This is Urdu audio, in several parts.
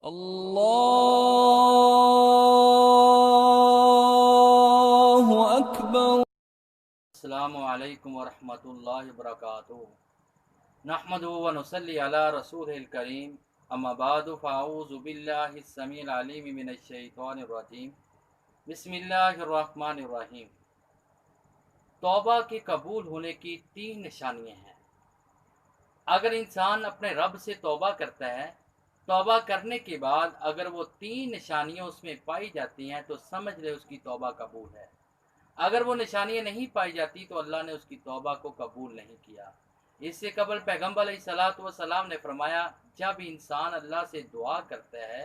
اللہ اکبر۔ السلام علیکم ورحمۃ اللہ وبرکاتہ۔ نحمدہ و نصلی علی رسولہ الکریم، اما بعد فاعوذ باللہ السمیع العلیم من الشیطان الرجیم، بسم اللہ الرحمن الرحیم۔ توبہ کے قبول ہونے کی 3 نشانیاں ہیں۔ اگر انسان اپنے رب سے توبہ کرتا ہے، توبہ کرنے کے بعد اگر وہ 3 نشانیاں اس میں پائی جاتی ہیں تو سمجھ لے اس کی توبہ قبول ہے۔ اگر وہ نشانیاں نہیں پائی جاتی تو اللہ نے اس کی توبہ کو قبول نہیں کیا۔ اس سے قبل پیغمبر علیہ السلام نے فرمایا، جب انسان اللہ سے دعا کرتا ہے،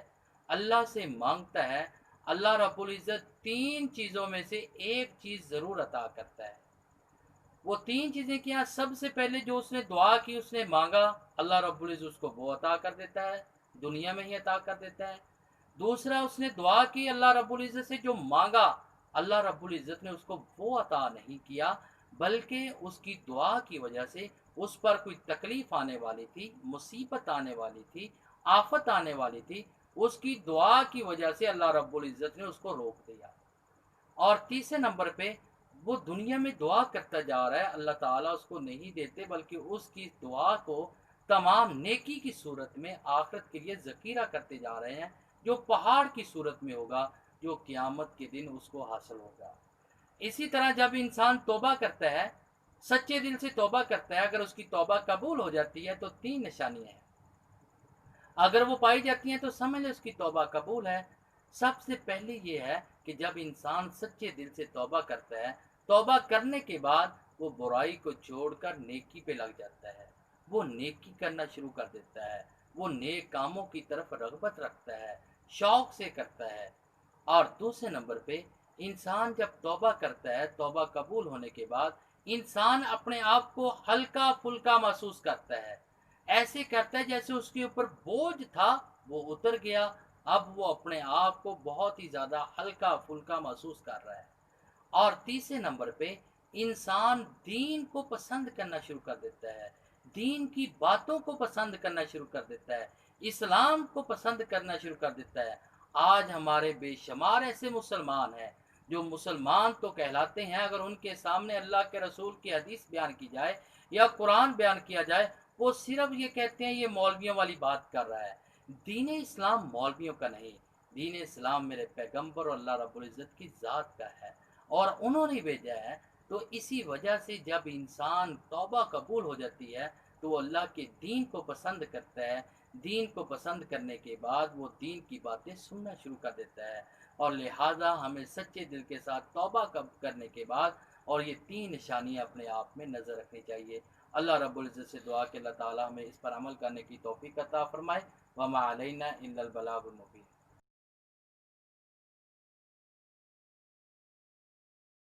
اللہ سے مانگتا ہے، اللہ رب العزت 3 چیزوں میں سے ایک چیز ضرور عطا کرتا ہے۔ وہ 3 چیزیں کیا؟ سب سے پہلے جو اس نے دعا کی، اس نے مانگا، اللہ رب العزت اس کو وہ عطا کر دیتا ہے، دنیا میں ہی عطا کر دیتا ہے۔ دوسرا، اس نے دعا کی اللہ رب العزت سے، جو مانگا اللہ رب العزت نے اس کو وہ عطا نہیں کیا، بلکہ اس کی دعا کی وجہ سے اس پر کوئی تکلیف آنے والی تھی، مصیبت آنے والی تھی، آفت آنے والی تھی، اس کی دعا کی وجہ سے اللہ رب العزت نے اس کو روک دیا۔ اور تیسرے نمبر پہ وہ دنیا میں دعا کرتا جا رہا ہے، اللہ تعالیٰ اس کو نہیں دیتے، بلکہ اس کی دعا کو تمام نیکی کی صورت میں آخرت کے لیے ذخیرہ کرتے جا رہے ہیں، جو پہاڑ کی صورت میں ہوگا، جو قیامت کے دن اس کو حاصل ہوگا۔ اسی طرح جب انسان توبہ کرتا ہے، سچے دل سے توبہ کرتا ہے، اگر اس کی توبہ قبول ہو جاتی ہے تو 3 نشانیاں ہیں۔ اگر وہ پائی جاتی ہیں تو سمجھ لے اس کی توبہ قبول ہے۔ سب سے پہلے یہ ہے کہ جب انسان سچے دل سے توبہ کرتا ہے، توبہ کرنے کے بعد وہ برائی کو چھوڑ کر نیکی پہ لگ جاتا ہے، وہ نیکی کرنا شروع کر دیتا ہے، وہ نیک کاموں کی طرف رغبت رکھتا ہے، شوق سے کرتا ہے۔ اور دوسرے نمبر پہ انسان جب توبہ کرتا ہے، توبہ قبول ہونے کے بعد انسان اپنے آپ کو ہلکا پھلکا محسوس کرتا ہے، ایسے کرتا ہے جیسے اس کے اوپر بوجھ تھا وہ اتر گیا، اب وہ اپنے آپ کو بہت ہی زیادہ ہلکا پھلکا محسوس کر رہا ہے۔ اور تیسرے نمبر پہ انسان دین کو پسند کرنا شروع کر دیتا ہے، دین کی باتوں کو پسند کرنا شروع کر دیتا ہے، اسلام کو پسند کرنا شروع کر دیتا ہے۔ آج ہمارے بے شمار ایسے مسلمان ہیں جو مسلمان تو کہلاتے ہیں، اگر ان کے سامنے اللہ کے رسول کی حدیث بیان کی جائے یا قرآن بیان کیا جائے، وہ صرف یہ کہتے ہیں یہ مولویوں والی بات کر رہا ہے۔ دین اسلام مولویوں کا نہیں، دین اسلام میرے پیغمبر اور اللہ رب العزت کی ذات کا ہے، اور انہوں نے بھیجا ہے۔ تو اسی وجہ سے جب انسان توبہ قبول ہو جاتی ہے تو وہ اللہ کے دین کو پسند کرتا ہے، دین کو پسند کرنے کے بعد وہ دین کی باتیں سننا شروع کر دیتا ہے۔ اور لہٰذا ہمیں سچے دل کے ساتھ توبہ کرنے کے بعد اور یہ 3 نشانیاں اپنے آپ میں نظر رکھنی چاہیے۔ اللہ رب العزت سے دعا کہ اللہ تعالیٰ ہمیں اس پر عمل کرنے کی توفیق عطا فرمائے۔ وما علینا الا البلاغ المبین۔